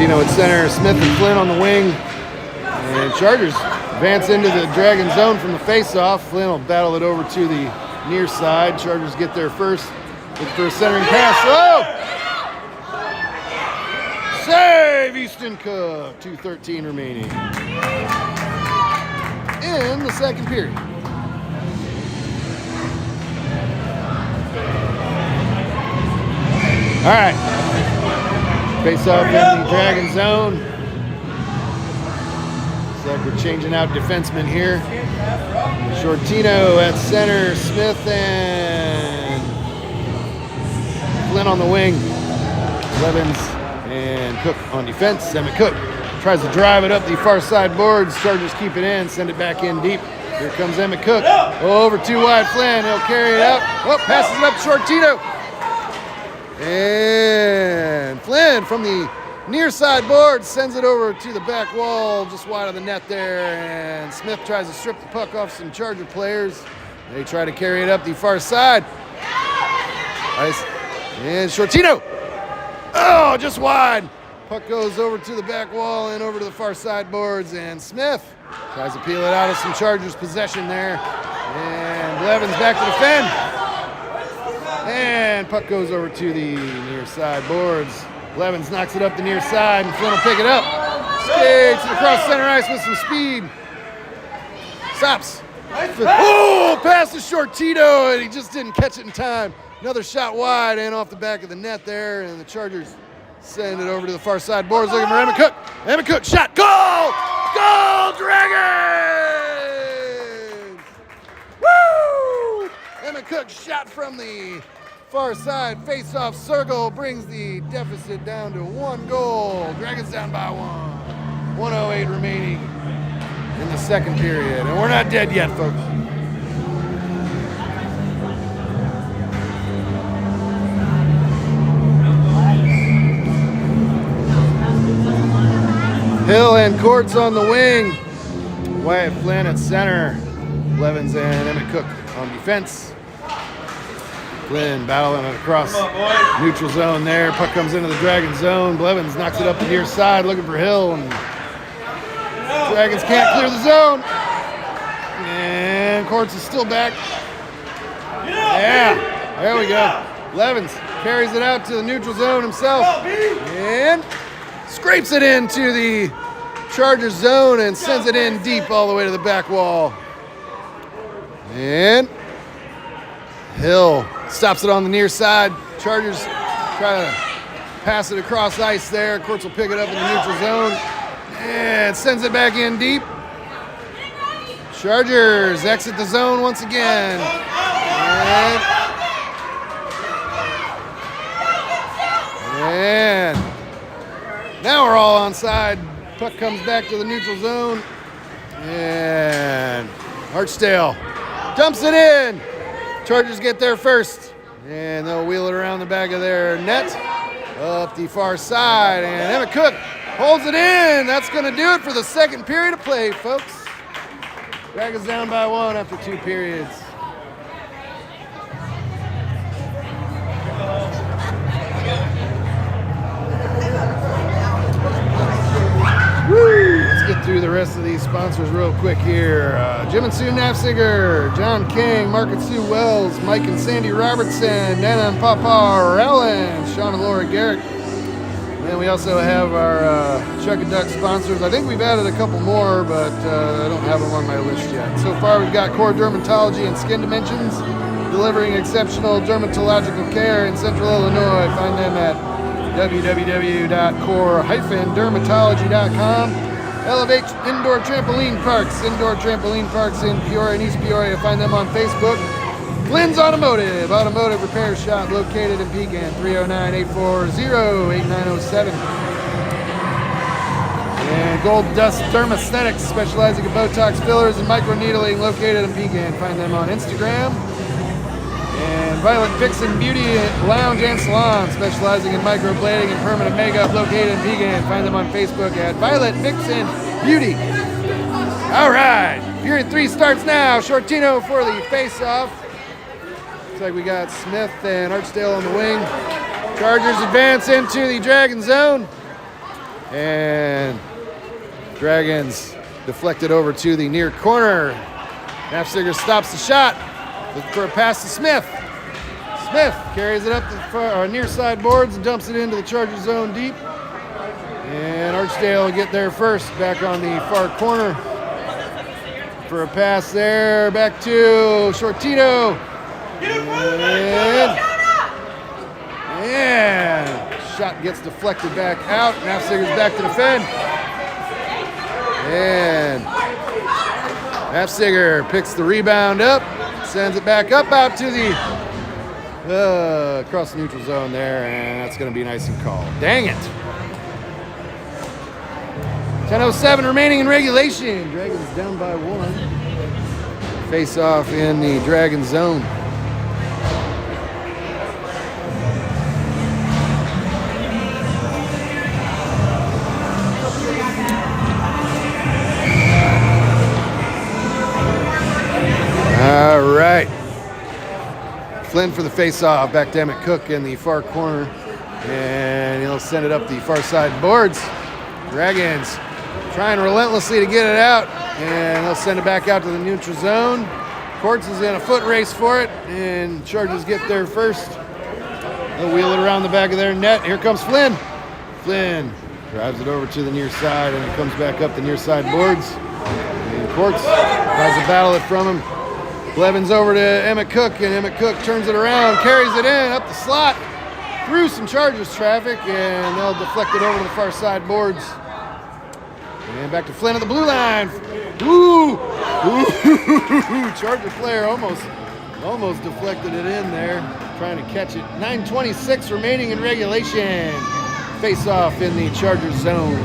Shortino at center, Smith and Flynn on the wing. And Chargers advance into the Dragon zone from the face-off. Flynn will battle it over to the near side. Chargers get there first. Look for a centering pass. Oh! Save, Easton Cook. 2:13 remaining in the second period. All right. Face off in the Dragon zone. Looks like we're changing out defensemen here. Shortino at center, Smith and Flynn on the wing. Blevins and Cook on defense. Emmett Cook tries to drive it up the far side boards. Chargers keep it in, send it back in deep. Here comes Emmett Cook. Over too wide Flynn. He'll carry it out. Oh, passes it up to Shortino. And Flynn from the near side board sends it over to the back wall, just wide of the net there. And Smith tries to strip the puck off some Charger players. They try to carry it up the far side. Nice. And Shortino. Oh, just wide. Puck goes over to the back wall and over to the far side boards. And Smith tries to peel it out of some Chargers possession there. And Blevins back to defend. And puck goes over to the near side boards. Blevins knocks it up the near side, and Flynn will pick it up. Skates it across center ice with some speed. Stops. Oh, pass to Shortino, and he just didn't catch it in time. Another shot wide and off the back of the net there, and the Chargers send it over to the far side boards looking for Emmett Cook. Emmett Cook, shot, goal! Goal, Dragons! Woo! Emmett Cook shot from the far side face-off circle brings the deficit down to 1 goal. Dragons down by 1. 1:08 remaining in the second period. And we're not dead yet, folks. Hill and Courts on the wing. Wyatt Flynn at center. Blevins and Emmett Cook on defense. Flynn battling it across neutral zone there. Puck comes into the Dragon zone. Blevins knocks it up the near side looking for Hill. And Dragons can't clear the zone. And Courts is still back. Yeah, there we go. Blevins carries it out to the neutral zone himself. And scrapes it into the Chargers zone and sends it in deep all the way to the back wall. And Hill stops it on the near side. Chargers try to pass it across ice there. Courts will pick it up in the neutral zone and sends it back in deep. Chargers exit the zone once again. And now we're all onside. Puck comes back to the neutral zone. And Archdale dumps it in. Chargers get there first. And they'll wheel it around the back of their net. Up the far side. And Emmett Cook holds it in. That's going to do it for the second period of play, folks. Dragons down by 1 after 2 periods. Woo! Let's get through the rest of these sponsors real quick here. Jim and Sue Nafziger, John King, Mark and Sue Wells, Mike and Sandy Robertson, Nana and Papa Allen, Sean and Laura Garrett. And we also have our Chuck and Duck sponsors. I think we've added a couple more, but I don't have them on my list yet. So far, we've got Core Dermatology and Skin Dimensions, delivering exceptional dermatological care in Central Illinois. Find them at www.core-dermatology.com. Elevate Indoor Trampoline Parks in Peoria and East Peoria. Find them on Facebook. Flynn's Automotive repair shop located in Pekin, 309-840-8907. And Gold Dust Dermasthetics, specializing in Botox fillers and microneedling, located in Pekin. Find them on Instagram. And Violet Vixen Beauty Lounge and Salon, specializing in microblading and permanent makeup, located in Pekin. Find them on Facebook at Violet Vixen Beauty. All right, period 3 starts now. Shortino for the face-off. Looks like we got Smith and Archdale on the wing. Chargers advance into the Dragon zone. And Dragons deflected over to the near corner. Nafziger stops the shot. Looking for a pass to Smith. Smith carries it up the near side boards and dumps it into the Charger zone deep. And Archdale will get there first, back on the far corner. For a pass there, back to Shortino. And shot gets deflected back out. Nafziger's back to defend. And Nafziger picks the rebound up. Sends it back up out to the across the neutral zone there, and that's going to be nice and called. Dang it. 10:07 remaining in regulation. Dragons down by 1. Face off in the Dragon zone. All right. Flynn for the face-off. Back to Emmett Cook in the far corner. And he'll send it up the far side boards. Dragons trying relentlessly to get it out. And they'll send it back out to the neutral zone. Courts is in a foot race for it. And Chargers get there first. They'll wheel it around the back of their net. Here comes Flynn. Flynn drives it over to the near side. And it comes back up the near side boards. And Courts tries to battle it from him. Blevins over to Emmett Cook, and Emmett Cook turns it around, carries it in, up the slot, through some Chargers traffic, and they'll deflect it over to the far side boards. And back to Flynn at the blue line. Ooh! Ooh! Charger player almost deflected it in there, trying to catch it. 9:26 remaining in regulation. Face off in the Chargers zone.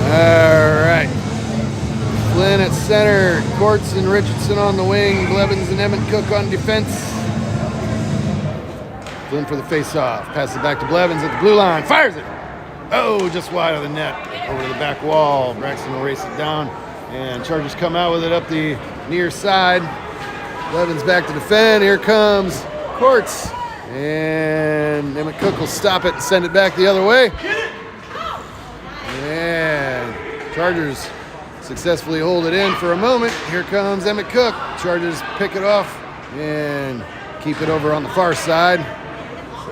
All right. Flynn at center, Courts and Richardson on the wing, Blevins and Emmett Cook on defense. Flynn for the face-off, passes it back to Blevins at the blue line, fires it. Oh, just wide of the net. over to the back wall. Braxton will race it down, and Chargers come out with it up the near side. Levin's back to defend. Here comes Courts, and Emmett Cook will stop it and send it back the other way. And Chargers successfully hold it in for a moment. Here comes Emmett Cook. Chargers pick it off and keep it over on the far side.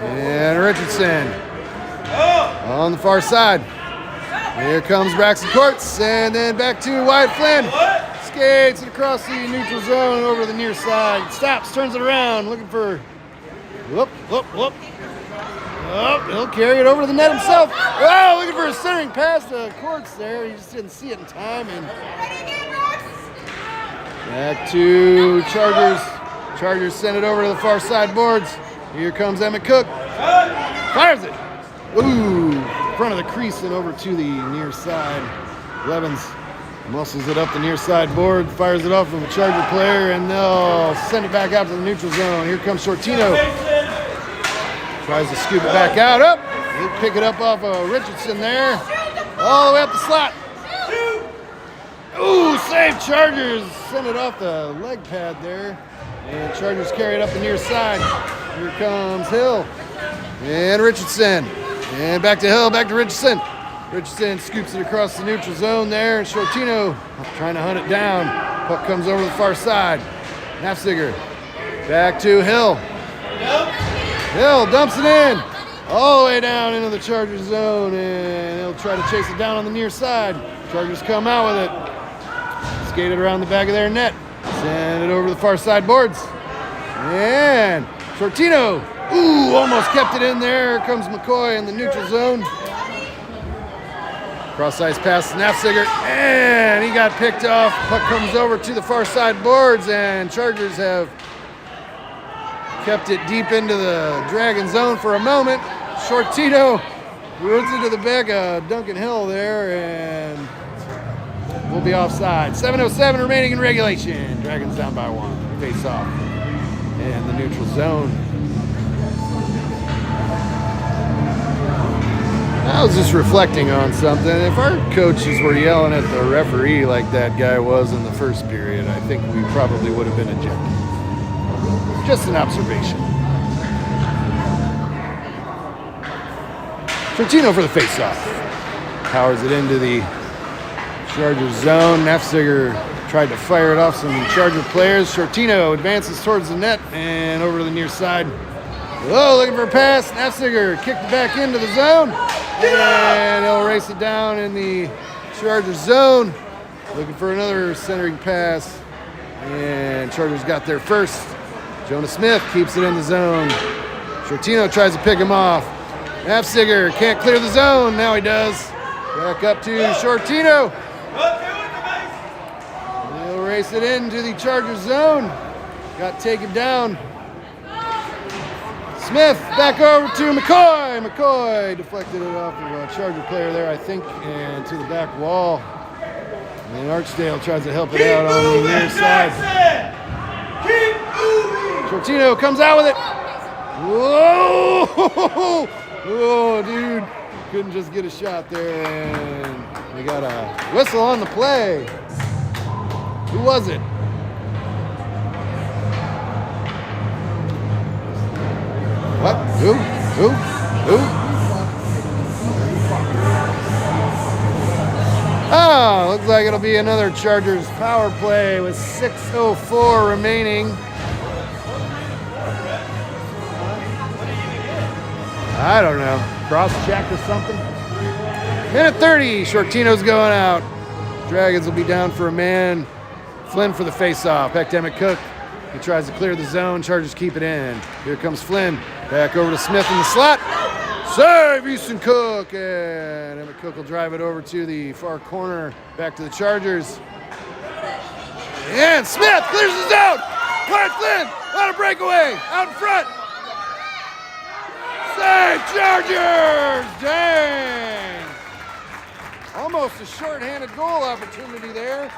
And Richardson on the far side. Here comes Braxton Courts, and then back to Wyatt Flynn. Skates it across the neutral zone over the near side. Stops, turns it around, looking for. Whoop. Oh, he'll carry it over to the net himself. Oh, looking for a centering pass to Courts there. He just didn't see it in time. And back to Chargers. Chargers send it over to the far side boards. Here comes Emmett Cook. Fires it. Ooh, front of the crease and over to the near side. Levins muscles it up the near side board, fires it off from a Charger player, and they'll send it back out to the neutral zone. Here comes Shortino. Tries to scoop it back out. Up. He'll pick it up off of Richardson there. All the way up the slot. Ooh, save Chargers. Send it off the leg pad there. And Chargers carry it up the near side. Here comes Hill. And Richardson. And back to Hill, back to Richardson. Richardson scoops it across the neutral zone there. And Shortino trying to hunt it down. Puck comes over the far side. Nafziger. Back to Hill. Hill dumps it in. All the way down into the Chargers zone. And he'll try to chase it down on the near side. Chargers come out with it. Skate it around the back of their net. Send it over the far side boards. And Shortino. Ooh, almost kept it in there. Here comes McCoy in the neutral zone. Cross ice pass to Nafziger. And he got picked off. Puck comes over to the far side boards. And Chargers have kept it deep into the Dragon zone for a moment. Shortino runs into the back of Duncan Hill there. And we'll be offside. 7:07 remaining in regulation. Dragons down by 1. Face off in the neutral zone. I was just reflecting on something. If our coaches were yelling at the referee like that guy was in the first period, I think we probably would have been ejected. Just an observation. Shortino for the face-off. Powers it into the Charger zone. Nafziger tried to fire it off some Charger players. Shortino advances towards the net and over to the near side. Oh, looking for a pass. Nafziger kicked it back into the zone. And he'll race it down in the Charger zone. Looking for another centering pass. And Chargers got there first. Jonah Smith keeps it in the zone. Shortino tries to pick him off. Nafziger can't clear the zone. Now he does. Back up to Shortino. He'll race it into the Charger zone. Got taken down. Smith back over to McCoy. McCoy deflected it off of a Charger player there, I think, and to the back wall. And then Archdale tries to help it out on the near side. Shortino comes out with it. Whoa! Whoa, dude. Couldn't just get a shot there, and we got a whistle on the play. Who was it? What? Who? Oh, looks like it'll be another Chargers power play with 6:04 remaining. I don't know. Cross-check or something? Minute 30. Shortino's going out. Dragons will be down for a man. Flynn for the face-off. Back to Emmett Cook. He tries to clear the zone. Chargers keep it in. Here comes Flynn. Back over to Smith in the slot. Save Easton Cook. And Emmett Cook will drive it over to the far corner. Back to the Chargers. And Smith clears the zone. Wyatt Flynn on a breakaway. Out in front. Save Chargers. Dang. Almost a short-handed goal opportunity there.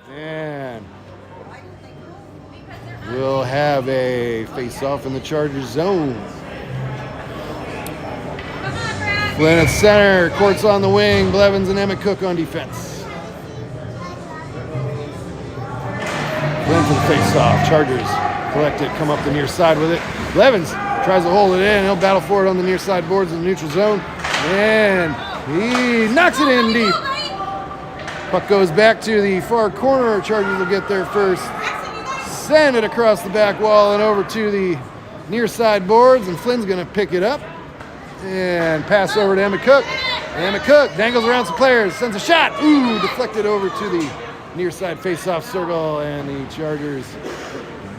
And we'll have a face-off in the Chargers zone. Flynn at center, Court's on the wing, Blevins and Emmett Cook on defense. Flynn for the face-off, Chargers collect it, come up the near side with it. Blevins tries to hold it in, he'll battle for it on the near side boards in the neutral zone. And he knocks it in deep. Puck goes back to the far corner, Chargers will get there first. Send it across the back wall and over to the near side boards, and Flynn's gonna pick it up and pass over to Emmett Cook. Emmett Cook dangles around some players, sends a shot. Ooh, deflected over to the near side face-off circle, and the Chargers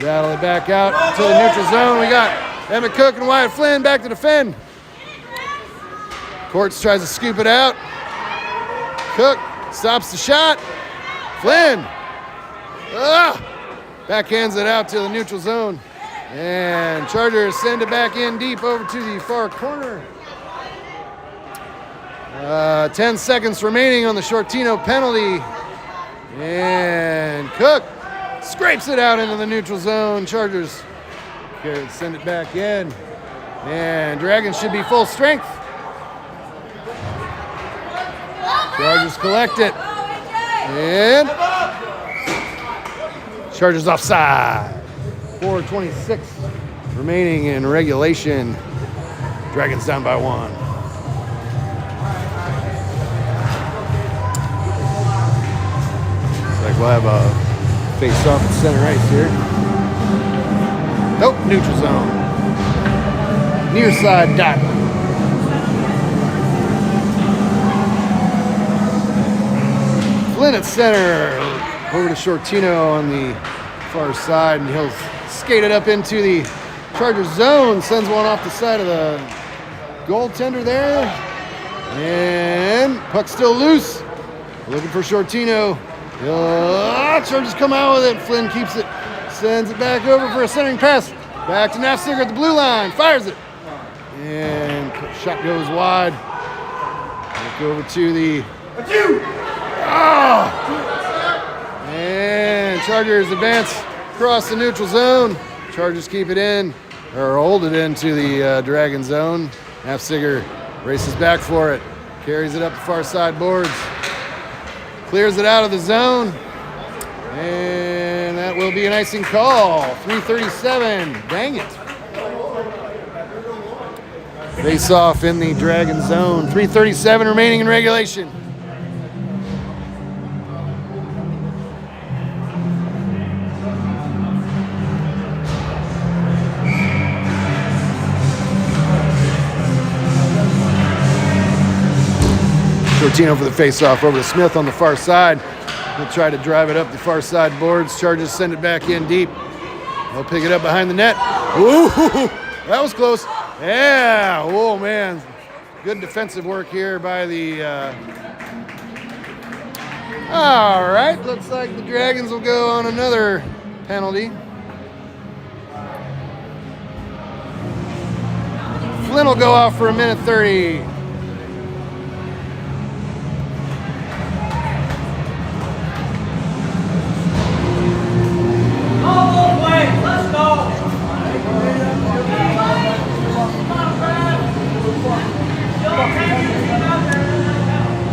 battle it back out to the neutral zone. We got Emmett Cook and Wyatt Flynn back to defend. Courts tries to scoop it out. Cook stops the shot. Flynn backhands it out to the neutral zone. And Chargers send it back in deep over to the far corner. 10 seconds remaining on the Shortino penalty. And Cook scrapes it out into the neutral zone. Chargers send it back in. And Dragons should be full strength. Chargers collect it. And Chargers offside. 4:26 remaining in regulation. Dragons down by 1. Looks like we'll have a face-off at center ice here. Nope, neutral zone. Near side dot. Flynn at center. Over to Shortino on the far side, and he'll skate it up into the Chargers zone. Sends one off the side of the goaltender there. And puck still loose. Looking for Shortino. Chargers come out with it. Flynn keeps it. Sends it back over for a centering pass. Back to Nafziger at the blue line. Fires it. And shot goes wide. Back over to the... And Chargers advance across the neutral zone. Chargers keep it in, or hold it into the Dragon zone. Nafziger races back for it. Carries it up the far side boards. Clears it out of the zone. And that will be an icing call. 3:37. Dang it. Face off in the Dragon zone. 3:37 remaining in regulation. Shortino for the face-off over to Smith on the far side. He'll try to drive it up the far side boards. Chargers send it back in deep. They'll pick it up behind the net. Ooh, that was close. Yeah, oh man. Good defensive work here by the... All right, looks like the Dragons will go on another penalty. Flynn will go off for 1:30.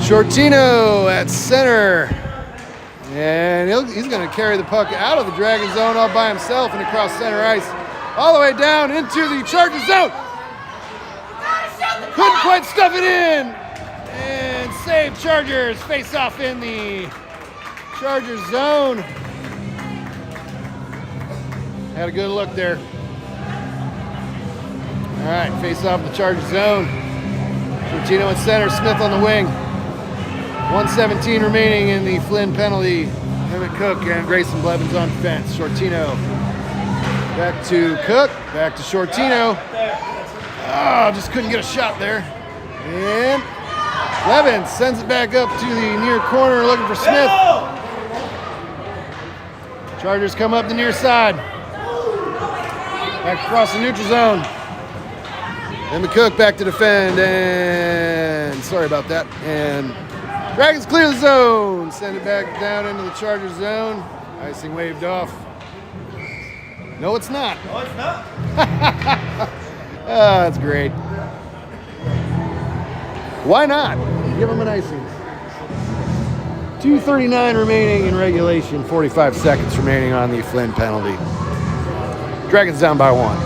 Shortino at center, and he's going to carry the puck out of the Dragon zone all by himself and across center ice, all the way down into the Charger zone. Couldn't quite stuff it in, and save Chargers. Face off in the Charger zone. Had a good look there. All right, face off the Charger zone. Shortino at center, Smith on the wing. 1:17 remaining in the Flynn penalty. Emmett Cook and Grayson Blevins on defense. Shortino back to Cook, back to Shortino. Just couldn't get a shot there. And Blevins sends it back up to the near corner looking for Smith. Chargers come up the near side. Back across the neutral zone. Emmett Cook back to defend, and sorry about that. And Dragons clear the zone. Send it back down into the Chargers zone. Icing waved off. No, it's not. No, it's not. That's great. Why not? Give them an icing. 2:39 remaining in regulation, 45 seconds remaining on the Flynn penalty. Dragons down by 1.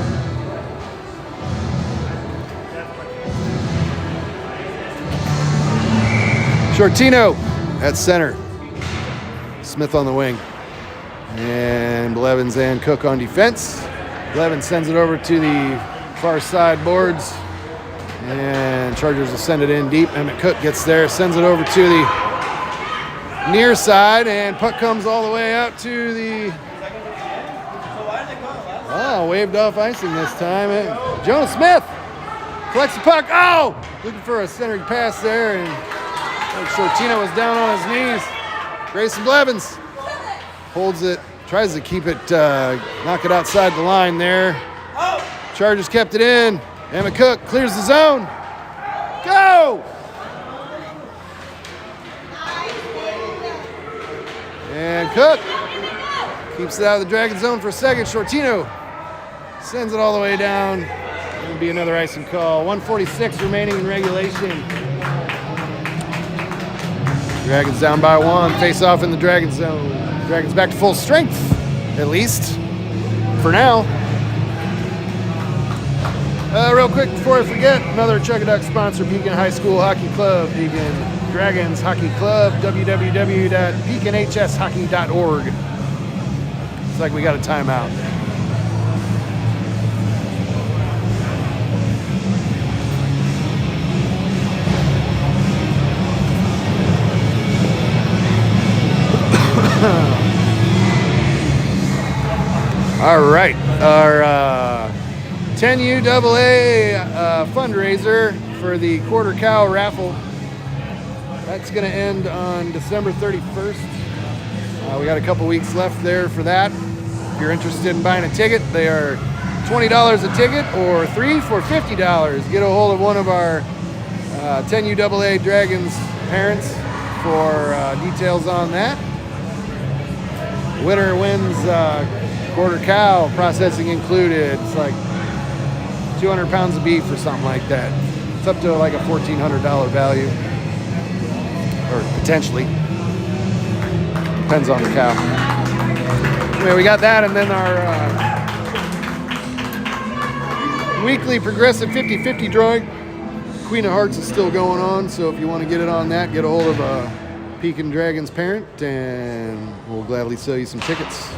Shortino at center. Smith on the wing. And Blevins and Cook on defense. Blevins sends it over to the far side boards. And Chargers will send it in deep. Emmett Cook gets there, sends it over to the near side, and puck comes all the way out to the waved off icing this time. Jonah Smith collects the puck. Oh! Looking for a centering pass there, and Shortino was down on his knees. Grayson Blevins holds it, tries to keep it, knock it outside the line there. Chargers kept it in. Emmett Cook clears the zone. Go! And Cook keeps it out of the Dragon zone for a second. Shortino sends it all the way down. It'll be another icing call. 1:46 remaining in regulation. Dragons down by 1. Face off in the Dragon zone. Dragons back to full strength, at least for now. Real quick before I forget, another Chuckaduck sponsor, Pekin High School Hockey Club, Pekin Dragons Hockey Club, www.pekinhshockey.org. It's like we got a timeout. All right, our 10UAA fundraiser for the quarter cow raffle. That's going to end on December 31st. We got a couple weeks left there for that. If you're interested in buying a ticket, they are $20 a ticket or 3 for $50. Get a hold of one of our 10UAA Dragons parents for details on that. Winner wins quarter cow, processing included. It's like 200 pounds of beef or something like that. It's up to like a $1,400 value, or potentially. Depends on the cow. Anyway, we got that, and then our weekly progressive 50-50 drawing. Queen of Hearts is still going on, so if you want to get it on that, get a hold of Pekin Dragons parent, and we'll gladly sell you some tickets.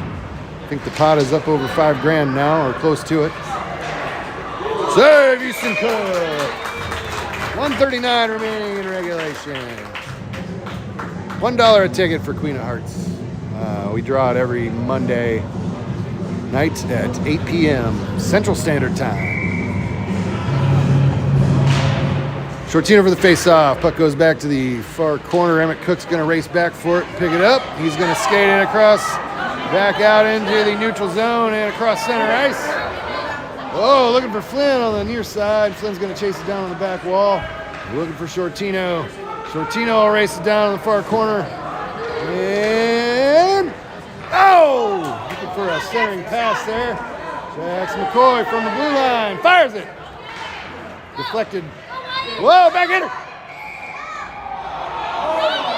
I think the pot is up over $5,000 now, or close to it. Save Easton Cook. 1:39 remaining in regulation. $1 a ticket for Queen of Hearts. We draw it every Monday night at 8 p.m. Central Standard Time. Shortino for the face-off. Puck goes back to the far corner. Emmett Cook's going to race back for it, pick it up. He's going to skate it across, back out into the neutral zone and across center ice. Whoa, looking for Flynn on the near side. Flynn's going to chase it down on the back wall. Looking for Shortino. Shortino will race it down in the far corner. And, oh! Looking for a centering pass there. Jackson McCoy from the blue line. Fires it. Deflected. Whoa, back in.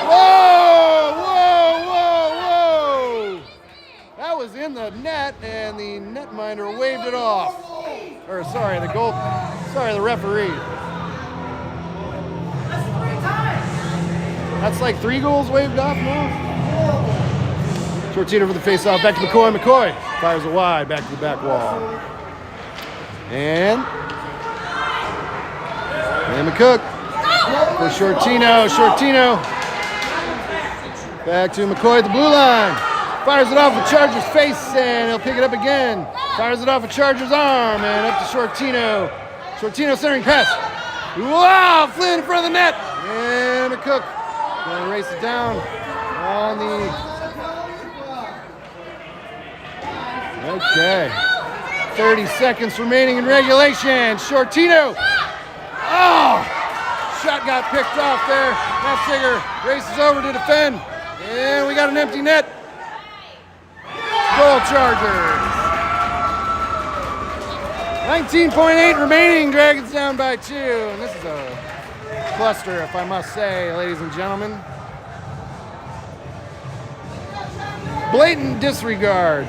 Whoa, whoa, whoa, whoa. That was in the net, and the netminder waved it off. Or, sorry, the referee. That's like 3 goals waved off now. Shortino for the face-off. Back to McCoy. McCoy fires it wide, back to the back wall. And McCook for Shortino. Shortino back to McCoy at the blue line. Fires it off a Charger's face, and he'll pick it up again. Fires it off a Charger's arm, and up to Shortino. Shortino centering pass. Wow, Flynn in front of the net. And McCook going to race it down on the... Okay. 30 seconds remaining in regulation. Shortino. Oh! Shot got picked off there. Matsinger races over to defend. And we got an empty net. Goal Chargers. 19.8 remaining. Dragons down by 2. And this is a cluster, if I must say, ladies and gentlemen. Blatant disregard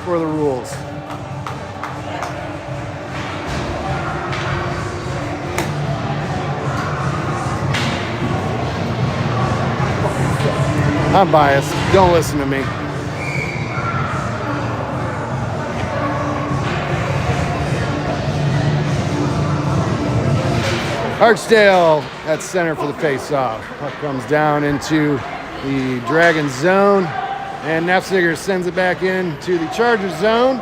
for the rules. I'm biased. Don't listen to me. Archdale at center for the face-off. Puck comes down into the Dragons zone, and Nefziger sends it back into the Chargers zone.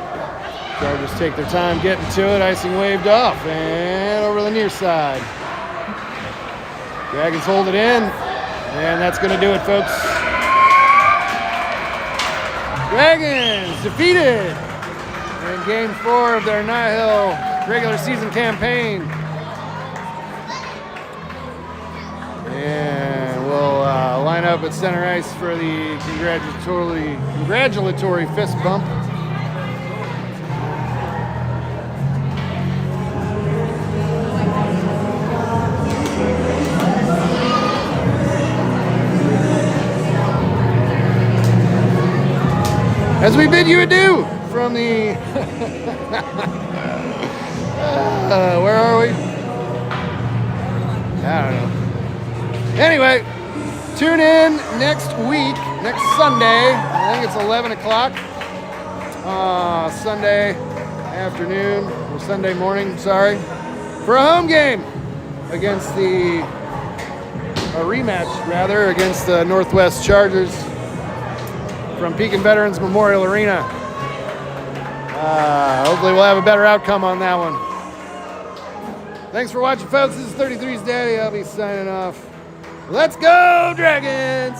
Chargers take their time getting to it. Icing waved off, and over the near side. Dragons hold it in, and that's going to do it, folks. Dragons defeated in Game 4 of their NIHL regular season campaign. And we'll line up at center ice for the congratulatory fist bump. As we bid you adieu from the... where are we? I don't know. Anyway, tune in next week, next Sunday. I think it's 11 o'clock. Sunday afternoon, or Sunday morning, sorry. For a home game against a rematch, rather, against the Northwest Chargers from Pekin Veterans Memorial Arena. Hopefully we'll have a better outcome on that one. Thanks for watching, folks. This is 33's Daddy. I'll be signing off. Let's go, Dragons!